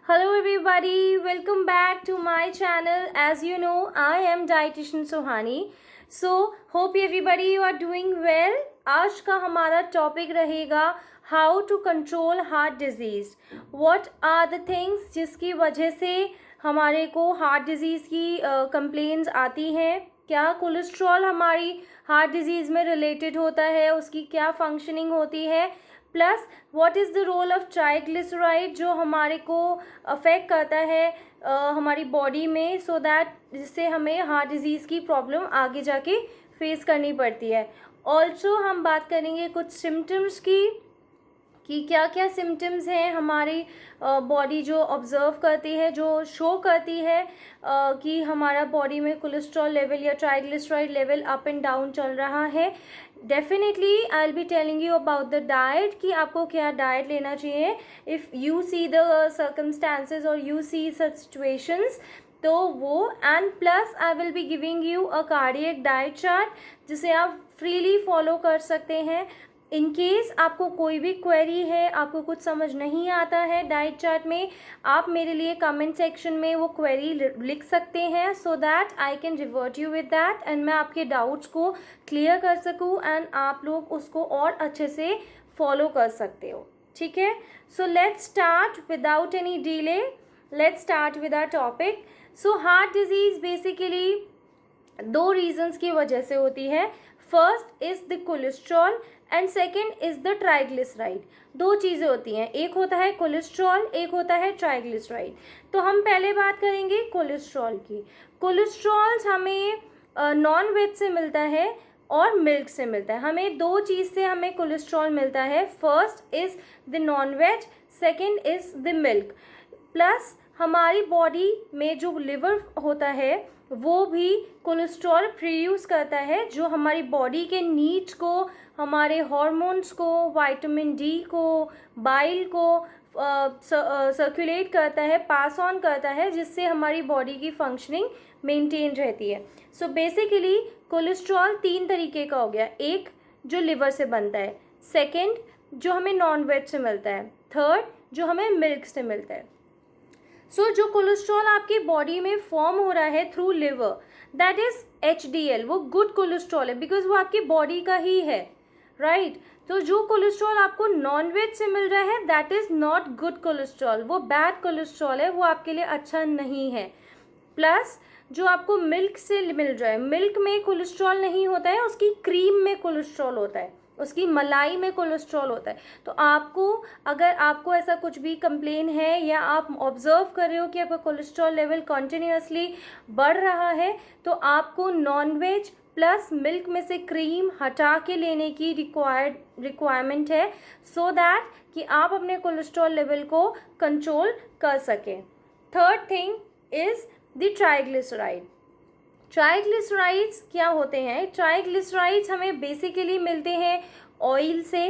Hello everybody, welcome back to my channel. As you know, I am dietitian Suhani. So hope everybody you are doing well. आज का हमारा topic रहेगा how to control heart disease. What are the things जिसकी वजह से हमारे को heart disease की कंप्लेंट्स आती हैं. क्या कोलेस्ट्रॉल हमारी हार्ट डिजीज़ में रिलेटेड होता है, उसकी क्या फंक्शनिंग होती है, plus what is the role of triglyceride जो हमारे को अफेक्ट करता है हमारी बॉडी में, सो दैट जिससे हमें हार्ट डिजीज़ की प्रॉब्लम आगे जाके फेस करनी पड़ती है. ऑल्सो हम बात करेंगे कुछ सिम्टम्स की कि क्या क्या सिम्टम्स हैं हमारी बॉडी जो ऑब्ज़र्व करती है, जो शो करती है कि हमारा बॉडी में कोलेस्ट्रॉल लेवल या triglyceride level up and down चल रहा है. Definitely I will be telling you about the diet कि आपको क्या डाइट लेना चाहिए if you see the circumstances और यू सी सच सिचुएशंस. तो वो and plus I will be giving you a cardiac diet chart जिसे आप फ्रीली फॉलो कर सकते हैं. इन केस आपको कोई भी क्वेरी है, आपको कुछ समझ नहीं आता है डाइट चार्ट में, आप मेरे लिए कमेंट सेक्शन में वो क्वेरी लिख सकते हैं so that I can revert you with that and मैं आपके डाउट्स को क्लियर कर सकूँ एंड आप लोग उसको और अच्छे से फॉलो कर सकते हो. ठीक है, so let's start without any delay. Let's start with our topic. So heart disease basically दो रीजंस की वजह से होती है. First is the cholesterol and second is the triglyceride. दो चीज़ें होती हैं, एक होता है कोलेस्ट्रॉल, एक होता है ट्राइग्लिसराइड. तो हम पहले बात करेंगे कोलेस्ट्रॉल की. कोलेस्ट्रॉल्स हमें नॉन वेज से मिलता है और मिल्क से मिलता है. हमें दो चीज़ से हमें कोलेस्ट्रॉल मिलता है. First is the non veg, second is the milk. Plus हमारी बॉडी में जो लिवर होता है वो भी कोलेस्ट्रॉल प्रोड्यूस करता है जो हमारी बॉडी के नीड्स को, हमारे हार्मोन्स को, विटामिन डी को, बाइल को सर्कुलेट करता है, पास ऑन करता है, जिससे हमारी बॉडी की फंक्शनिंग मेंटेन रहती है. सो बेसिकली कोलेस्ट्रॉल तीन तरीके का हो गया. एक जो लिवर से बनता है, सेकेंड जो हमें नॉन वेज से मिलता है, थर्ड जो हमें मिल्क से मिलता है. सो जो कोलेस्ट्रॉल आपकी बॉडी में फॉर्म हो रहा है through liver, that is HDL. वो गुड कोलेस्ट्रॉल है बिकॉज वो आपकी बॉडी का ही है, राइट. तो जो कोलेस्ट्रॉल आपको नॉन वेज से मिल रहा है that is not good cholesterol, वो बैड कोलेस्ट्रॉल है, वो आपके लिए अच्छा नहीं है. प्लस जो आपको मिल्क से मिल रहा है, मिल्क में कोलेस्ट्रॉल नहीं होता है, उसकी क्रीम में कोलेस्ट्रॉल होता है, उसकी मलाई में कोलेस्ट्रॉल होता है. तो आपको अगर आपको ऐसा कुछ भी कंप्लेन है या आप ऑब्जर्व कर रहे हो कि आपका कोलेस्ट्रॉल लेवल कंटिन्यूसली बढ़ रहा है, तो आपको नॉन वेज प्लस मिल्क में से क्रीम हटा के लेने की रिक्वायरमेंट है सो दैट कि आप अपने कोलेस्ट्रॉल लेवल को कंट्रोल कर सकें. Third thing is the triglyceride. Triglycerides क्या होते हैं? ट्राइग्लिसराइड्स हमें बेसिकली मिलते हैं ऑयल से.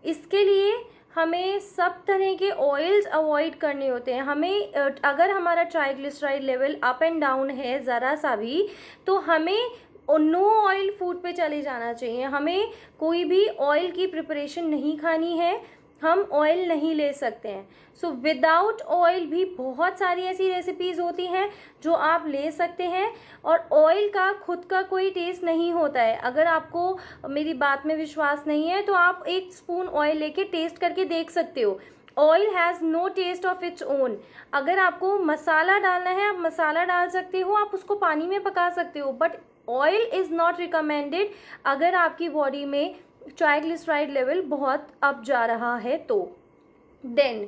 इसके लिए हमें सब तरह के ऑयल्स अवॉइड करने होते हैं. हमें अगर हमारा triglyceride level up and down है ज़रा सा भी, तो हमें नो ऑयल फूड पे चले जाना चाहिए. हमें कोई भी ऑयल की प्रिपरेशन नहीं खानी है, हम ऑयल नहीं ले सकते हैं. सो विदाउट ऑयल भी बहुत सारी ऐसी रेसिपीज़ होती हैं जो आप ले सकते हैं. और ऑयल का खुद का कोई टेस्ट नहीं होता है. अगर आपको मेरी बात में विश्वास नहीं है तो आप एक स्पून ऑयल लेके टेस्ट करके देख सकते हो. Oil has no taste of its own. अगर आपको मसाला डालना है आप मसाला डाल सकते हो, आप उसको पानी में पका सकते हो, but oil is not recommended अगर आपकी बॉडी में ट्राइग्लिसराइड लेवल बहुत अप जा रहा है. तो देन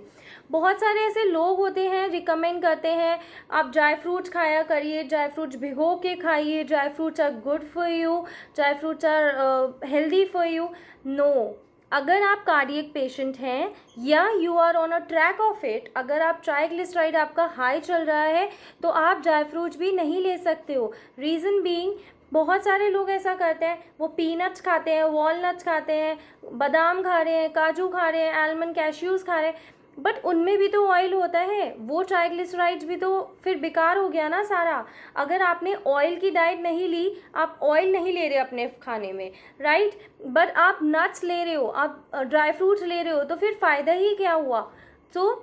बहुत सारे ऐसे लोग होते हैं रिकमेंड करते हैं आप ड्राई फ्रूट्स खाया करिए, ड्राई फ्रूट्स भिगो के खाइए, dry fruits are good for you, dry fruits are healthy for you. No, अगर आप कार्डियक पेशेंट हैं या you are on a track of it, अगर आप ट्राइग्लिसराइड आपका हाई चल रहा है तो आप ड्राई फ्रूट्स भी नहीं ले सकते हो. रीज़न बीइंग बहुत सारे लोग ऐसा करते हैं, वो पीनट्स खाते हैं, वॉलनट्स खाते हैं, बादाम खा रहे हैं, काजू खा रहे हैं, आलमंड कैश्यूज़ खा रहे हैं, बट उनमें भी तो ऑयल होता है. वो ट्राइग्लिसराइड्स भी तो फिर बेकार हो गया ना सारा. अगर आपने ऑयल की डाइट नहीं ली, आप ऑयल नहीं ले रहे अपने खाने में, राइट, बट आप नट्स ले रहे हो, आप ड्राई फ्रूट्स ले रहे हो, तो फिर फ़ायदा ही क्या हुआ. सो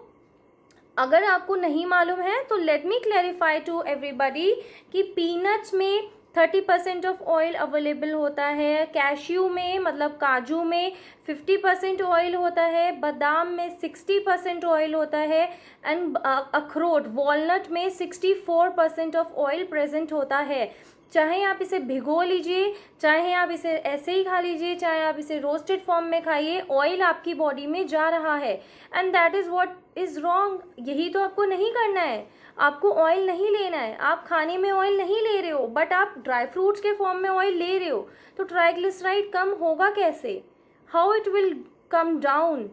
अगर आपको नहीं मालूम है तो let me clarify to everybody कि पीनट्स में 30% ऑफ ऑयल अवेलेबल होता है, कैश्यू में मतलब काजू में 50% ऑयल होता है, बादाम में 60% ऑयल होता है एंड अखरोट वॉलनट में 64% ऑफ ऑयल प्रेजेंट होता है। चाहे आप इसे भिगो लीजिए, चाहे आप इसे ऐसे ही खा लीजिए, चाहे आप इसे रोस्टेड फॉर्म में खाइए, ऑयल आपकी बॉडी में जा रहा है and that is what is wrong. यही तो आपको नहीं करना है, आपको ऑयल नहीं लेना है। आप खाने में ऑयल नहीं ले रहे हो बट आप ड्राई फ्रूट्स के फॉर्म में ऑयल ले रहे हो, तो ट्राइग्लिसराइड कम होगा कैसे? How it will come down,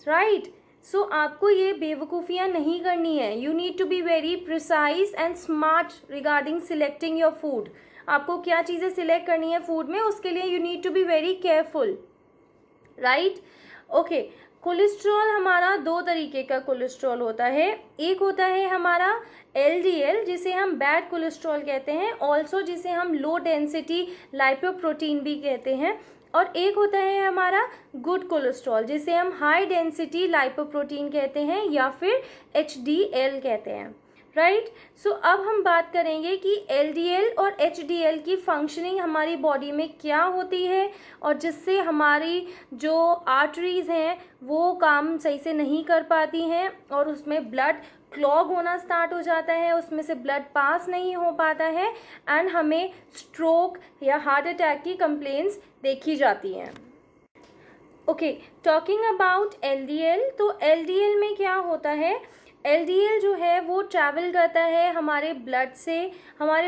right? So आपको ये बेवकूफ़ियाँ नहीं करनी है। You need to be very precise and smart regarding selecting your food. आपको क्या चीज़ें सिलेक्ट करनी है फूड में, उसके लिए you need to be very careful, right? Okay, cholesterol हमारा दो तरीके का कोलेस्ट्रॉल होता है। एक होता है हमारा LDL जिसे हम बैड कोलेस्ट्रॉल कहते हैं, ऑल्सो जिसे हम लो डेंसिटी लाइपोप्रोटीन भी कहते हैं, और एक होता है हमारा गुड कोलेस्ट्रॉल जिसे हम हाई डेंसिटी लाइपोप्रोटीन कहते हैं या फिर HDL कहते हैं, राइट? सो अब हम बात करेंगे कि LDL और HDL की फंक्शनिंग हमारी बॉडी में क्या होती है और जिससे हमारी जो आर्टरीज हैं वो काम सही से नहीं कर पाती हैं और उसमें ब्लड क्लॉग होना स्टार्ट हो जाता है, उसमें से ब्लड पास नहीं हो पाता है एंड हमें स्ट्रोक या हार्ट अटैक की कंप्लेंट्स देखी जाती हैं। ओके, टॉकिंग अबाउट LDL, तो LDL में क्या होता है? LDL जो है वो ट्रैवल करता है हमारे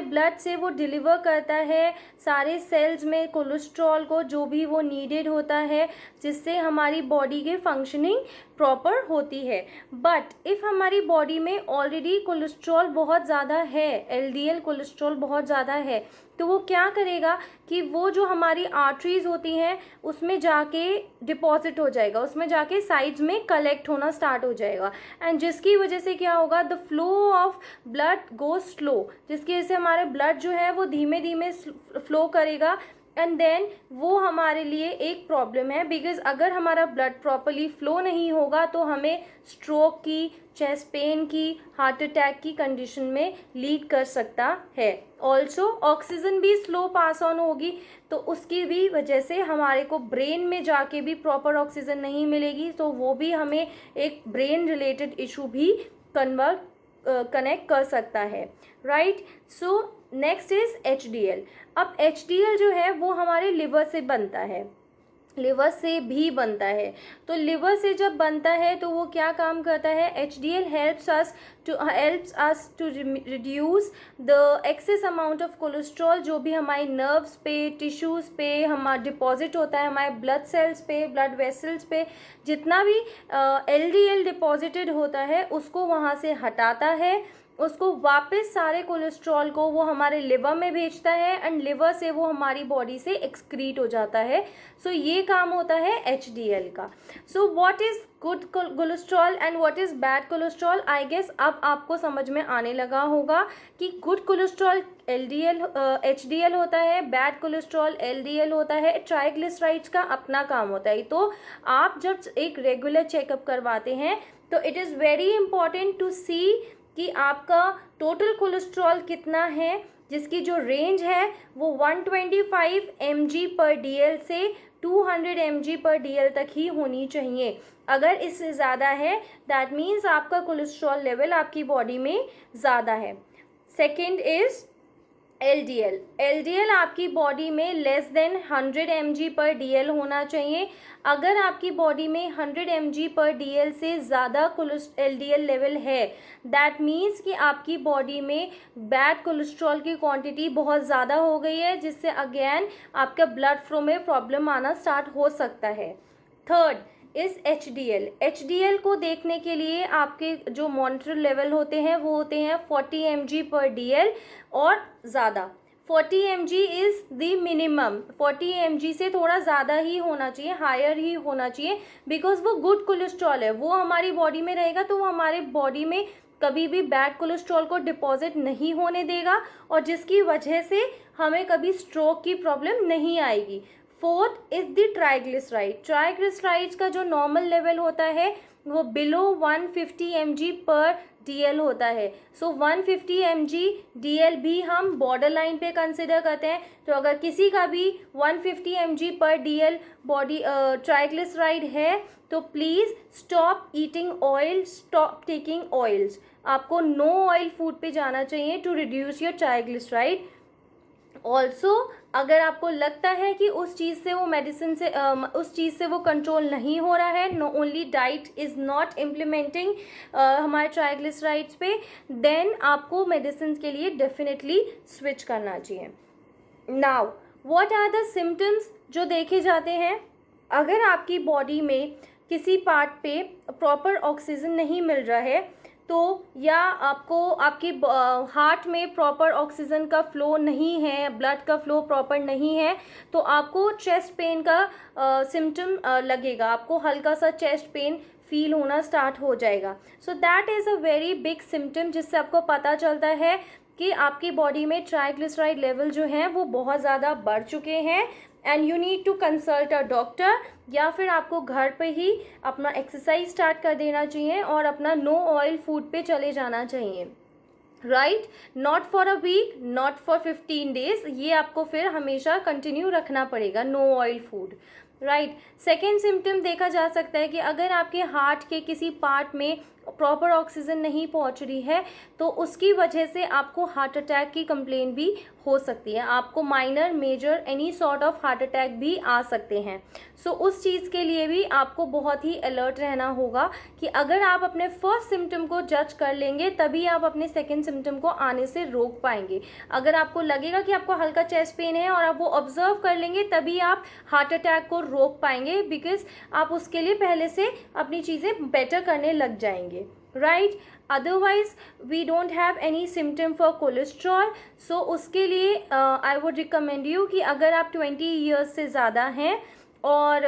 ब्लड से वो डिलीवर करता है सारे सेल्स में कोलेस्ट्रॉल को, जो भी वो नीडेड होता है जिससे हमारी बॉडी के फंक्शनिंग प्रॉपर होती है। बट इफ़ हमारी बॉडी में ऑलरेडी कोलेस्ट्रॉल बहुत ज़्यादा है, LDL कोलेस्ट्रॉल बहुत ज़्यादा है, तो वो क्या करेगा कि वो जो हमारी आर्टरीज होती हैं उसमें जाके डिपॉजिट हो जाएगा, उसमें जाके साइड्स में कलेक्ट होना स्टार्ट हो जाएगा एंड जिसकी वजह से क्या होगा, the flow of blood go slow, जिसकी वजह से हमारे ब्लड जो है वो धीमे धीमे फ्लो करेगा एंड देन वो हमारे लिए एक प्रॉब्लम है, बिकॉज अगर हमारा ब्लड प्रॉपरली फ्लो नहीं होगा तो हमें स्ट्रोक की, चेस्ट पेन की, हार्ट अटैक की कंडीशन में लीड कर सकता है। ऑल्सो ऑक्सीजन भी स्लो पास ऑन होगी तो उसकी भी वजह से हमारे को ब्रेन में जाके भी प्रॉपर ऑक्सीजन नहीं मिलेगी, तो वो भी हमें एक ब्रेन रिलेटेड इशू भी कनेक्ट कर सकता है, right? So next is HDL। अब HDL जो है वो हमारे लिवर से बनता है, लिवर से भी बनता है, तो लिवर से जब बनता है तो वो क्या काम करता है? HDL helps us to reduce the excess amount of cholesterol जो भी हमारे नर्व्स पे, टिश्यूज़ पे हमारा डिपॉजिट होता है, हमारे ब्लड सेल्स पे, ब्लड वेसल्स पे जितना भी LDL डिपॉजिटेड होता है उसको वहाँ से हटाता है, उसको वापस सारे कोलेस्ट्रॉल को वो हमारे लिवर में भेजता है एंड लिवर से वो हमारी बॉडी से एक्सक्रीट हो जाता है। सो ये काम होता है HDL का। So what is good cholesterol and what is bad cholesterol? I guess अब आपको समझ में आने लगा होगा कि गुड कोलेस्ट्रॉल HDL होता है, बैड कोलेस्ट्रॉल LDL होता है, ट्राइग्लिसराइड्स का अपना काम होता है। तो आप जब एक रेगुलर चेकअप करवाते हैं तो it is very important to see कि आपका टोटल कोलेस्ट्रॉल कितना है, जिसकी जो रेंज है वो 125 mg/dl से 200 mg/dl तक ही होनी चाहिए। अगर इससे ज़्यादा है दैट मीन्स आपका कोलेस्ट्रॉल लेवल आपकी बॉडी में ज़्यादा है। सेकेंड इज़ LDL आपकी बॉडी में लेस देन 100 mg/dl होना चाहिए। अगर आपकी बॉडी में 100 mg/dl से ज़्यादा LDL लेवल है दैट मीन्स कि आपकी बॉडी में बैड कोलेस्ट्रॉल की क्वांटिटी बहुत ज़्यादा हो गई है, जिससे अगेन आपका ब्लड फ्लो में प्रॉब्लम आना स्टार्ट हो सकता है। थर्ड इज़ HDL को देखने के लिए आपके जो मॉनिटर लेवल होते हैं वो होते हैं 40 mg/dl और ज़्यादा। 40 mg is the minimum, 40 mg से थोड़ा ज़्यादा ही होना चाहिए, हायर ही होना चाहिए, बिकॉज वो गुड कोलेस्ट्रॉल है, वो हमारी बॉडी में रहेगा तो वो हमारे बॉडी में कभी भी बैड कोलेस्ट्रॉल को डिपॉजिट नहीं होने देगा और जिसकी वजह से हमें कभी स्ट्रोक की प्रॉब्लम नहीं आएगी। Fourth is the triglyceride. Triglycerides का जो नॉर्मल लेवल होता है वो बिलो 150 mg पर DL होता है। सो 150 mg DL भी हम बॉर्डर लाइन पे कंसिडर करते हैं। तो अगर किसी का भी 150 mg पर DL बॉडी ट्राइग्लिसराइड है तो please stop eating oil, stop taking oils. आपको नो ऑयल फूड पे जाना चाहिए to reduce your triglyceride. Also अगर आपको लगता है कि उस चीज़ से वो मेडिसिन से उस चीज़ से वो कंट्रोल नहीं हो रहा है, no only diet is not implementing हमारे ट्राइग्लिसराइड्स पे, देन आपको मेडिसिन के लिए डेफिनेटली स्विच करना चाहिए। Now what are the symptoms जो देखे जाते हैं? अगर आपकी बॉडी में किसी पार्ट पे प्रॉपर ऑक्सीजन नहीं मिल रहा है तो या आपको आपकी हार्ट में प्रॉपर ऑक्सीजन का फ्लो नहीं है, ब्लड का फ्लो प्रॉपर नहीं है, तो आपको चेस्ट पेन का सिम्टम लगेगा। आपको हल्का सा चेस्ट पेन फील होना स्टार्ट हो जाएगा। So that is a very big symptom जिससे आपको पता चलता है कि आपकी बॉडी में ट्राइग्लिसराइड लेवल जो हैं वो बहुत ज़्यादा बढ़ चुके हैं and you need to consult a doctor, या फिर आपको घर पे ही अपना एक्सरसाइज स्टार्ट कर देना चाहिए और अपना नो ऑयल फूड पे चले जाना चाहिए। Right, not for a week, not for 15 days, ये आपको फिर हमेशा कंटिन्यू रखना पड़ेगा no oil food. Right, second symptom देखा जा सकता है कि अगर आपके हार्ट के किसी पार्ट में प्रॉपर ऑक्सीजन नहीं पहुंच रही है तो उसकी वजह से आपको हार्ट अटैक की कंप्लेन भी हो सकती है। आपको minor, major, any sort of heart attack भी आ सकते हैं। सो उस चीज़ के लिए भी आपको बहुत ही अलर्ट रहना होगा कि अगर आप अपने फर्स्ट सिम्टम को जज कर लेंगे तभी आप अपने सेकेंड सिम्टम को आने से रोक पाएंगे। अगर आपको लगेगा कि आपको हल्का चेस्ट पेन है और आप वो ऑब्जर्व कर लेंगे तभी आप हार्ट अटैक को रोक पाएंगे, बिकॉज आप उसके लिए पहले से अपनी चीज़ें बेटर करने लग जाएंगे। Right, otherwise we don't have any symptom for cholesterol. So उसके लिए आई वुड रिकमेंड यू कि अगर आप 20 ईयर्स से ज़्यादा हैं और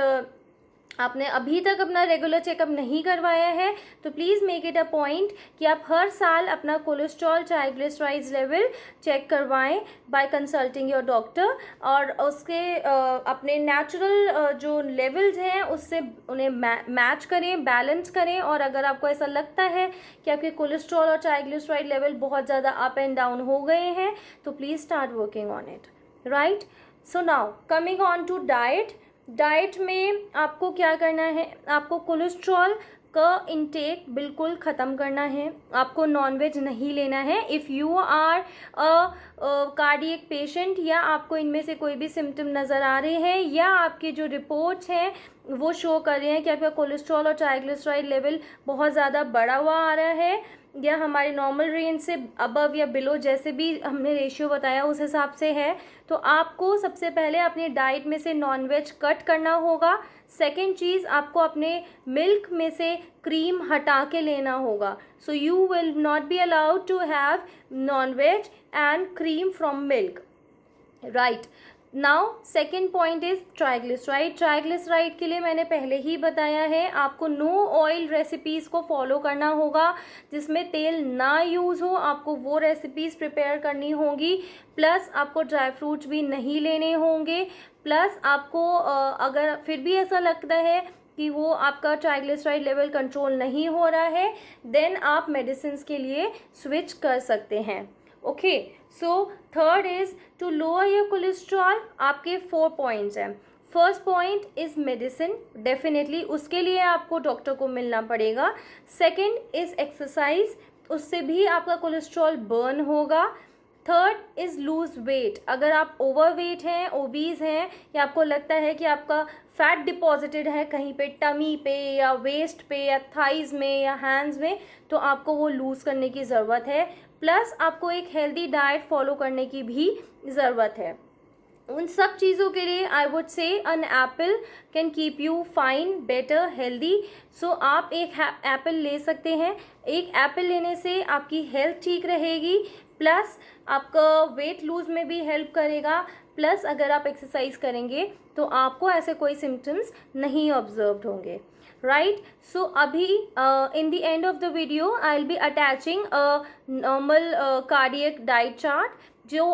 आपने अभी तक अपना रेगुलर चेकअप नहीं करवाया है तो please make it a point कि आप हर साल अपना कोलेस्ट्रॉल, ट्राइग्लिसराइड्स लेवल चेक करवाएं बाय कंसल्टिंग योर डॉक्टर, और उसके अपने नेचुरल जो लेवल्स हैं उससे उन्हें मैच करें, बैलेंस करें। और अगर आपको ऐसा लगता है कि आपके कोलेस्ट्रॉल और ट्राइग्लिसराइड लेवल बहुत ज़्यादा अप एंड डाउन हो गए हैं तो please start working on it. Right, so now coming on to diet. Diet में आपको क्या करना है? आपको कोलेस्ट्रॉल का इंटेक बिल्कुल ख़त्म करना है। आपको नॉनवेज नहीं लेना है। If you are a cardiac patient या आपको इनमें से कोई भी सिम्टम नज़र आ रहे हैं या आपके जो रिपोर्ट्स हैं वो शो कर रहे हैं कि आपका कोलेस्ट्रॉल और ट्राइग्लिसराइड लेवल बहुत ज़्यादा बढ़ा हुआ आ रहा है या हमारे नॉर्मल रेंज से अबव या बिलो, जैसे भी हमने रेशियो बताया उस हिसाब से है, तो आपको सबसे पहले अपनी डाइट में से नॉनवेज कट करना होगा। सेकेंड चीज़, आपको अपने मिल्क में से क्रीम हटा के लेना होगा। So you will not be allowed to have non veg and cream from milk. Right, now second point is triglyceride. Triglyceride के लिए मैंने पहले ही बताया है, आपको नो ऑयल रेसिपीज़ को फॉलो करना होगा जिसमें तेल ना यूज़ हो। आपको वो रेसिपीज़ प्रिपेयर करनी होंगी। प्लस आपको ड्राई फ्रूट्स भी नहीं लेने होंगे। प्लस आपको अगर फिर भी ऐसा लगता है कि वो आपका ट्राइग्लिसराइड लेवल कंट्रोल नहीं हो रहा है देन आप मेडिसिन के लिए स्विच कर सकते हैं। Okay, so third is to lower your cholesterol. आपके 4 पॉइंट्स हैं। First point is medicine, definitely उसके लिए आपको डॉक्टर को मिलना पड़ेगा। सेकंड इज एक्सरसाइज, उससे भी आपका कोलेस्ट्रॉल बर्न होगा। Third is lose weight. अगर आप ओवर वेट हैं, ओबीज हैं, या आपको लगता है कि आपका फैट डिपॉजिटेड है कहीं पे टमी पे या वेस्ट पे या थाइज में या हैंड्स में, तो आपको वो लूज़ करने की ज़रूरत है। प्लस आपको एक हेल्दी डाइट फॉलो करने की भी ज़रूरत है। उन सब चीज़ों के लिए I would say an apple can keep you fine, better, healthy. So आप एक एप्पल ले सकते हैं। एक एप्पल लेने से आपकी हेल्थ ठीक रहेगी, प्लस आपका वेट लूज में भी हेल्प करेगा। प्लस अगर आप एक्सरसाइज करेंगे तो आपको ऐसे कोई सिम्टम्स नहीं ऑब्जर्व्ड होंगे। राइट, सो अभी in the end of the video I will be attaching a normal cardiac diet chart जो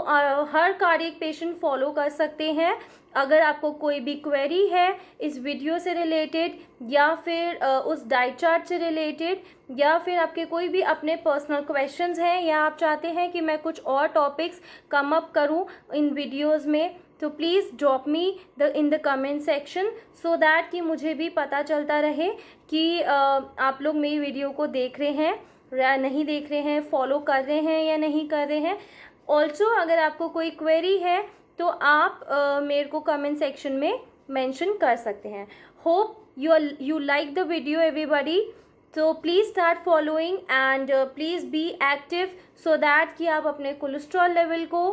हर कार्डियक पेशेंट फॉलो कर सकते हैं। अगर आपको कोई भी क्वेरी है इस वीडियो से रिलेटेड या फिर उस डाइट चार्ट से रिलेटेड, या फिर आपके कोई भी अपने पर्सनल क्वेश्चंस हैं, या आप चाहते हैं कि मैं कुछ और टॉपिक्स कम अप करूं इन वीडियोस में, तो please drop me in the comment section so that कि मुझे भी पता चलता रहे कि आप लोग मेरी वीडियो को देख रहे हैं या नहीं देख रहे हैं, फॉलो कर रहे हैं या नहीं कर रहे हैं। ऑल्सो अगर आपको कोई क्वेरी है तो आप मेरे को कमेंट सेक्शन में मेंशन कर सकते हैं। Hope you like the video everybody, so please start following and please be active so that कि आप अपने कोलेस्ट्रॉल लेवल को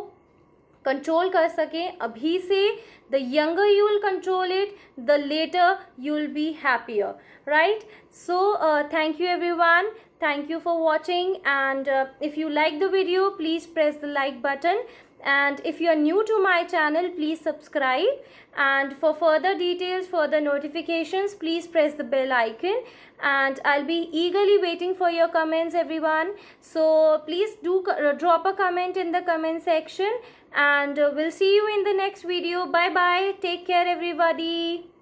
कंट्रोल कर सकें अभी से। the younger you will control it, the later you will be happier, right? So thank you everyone, thank you for watching, and if you like the video please press the like button, and if you are new to my channel please subscribe, and for further details, further notifications, please press the bell icon, and I'll be eagerly waiting for your comments everyone. So please do drop a comment in the comment section, and we'll see you in the next video. Bye bye, take care everybody.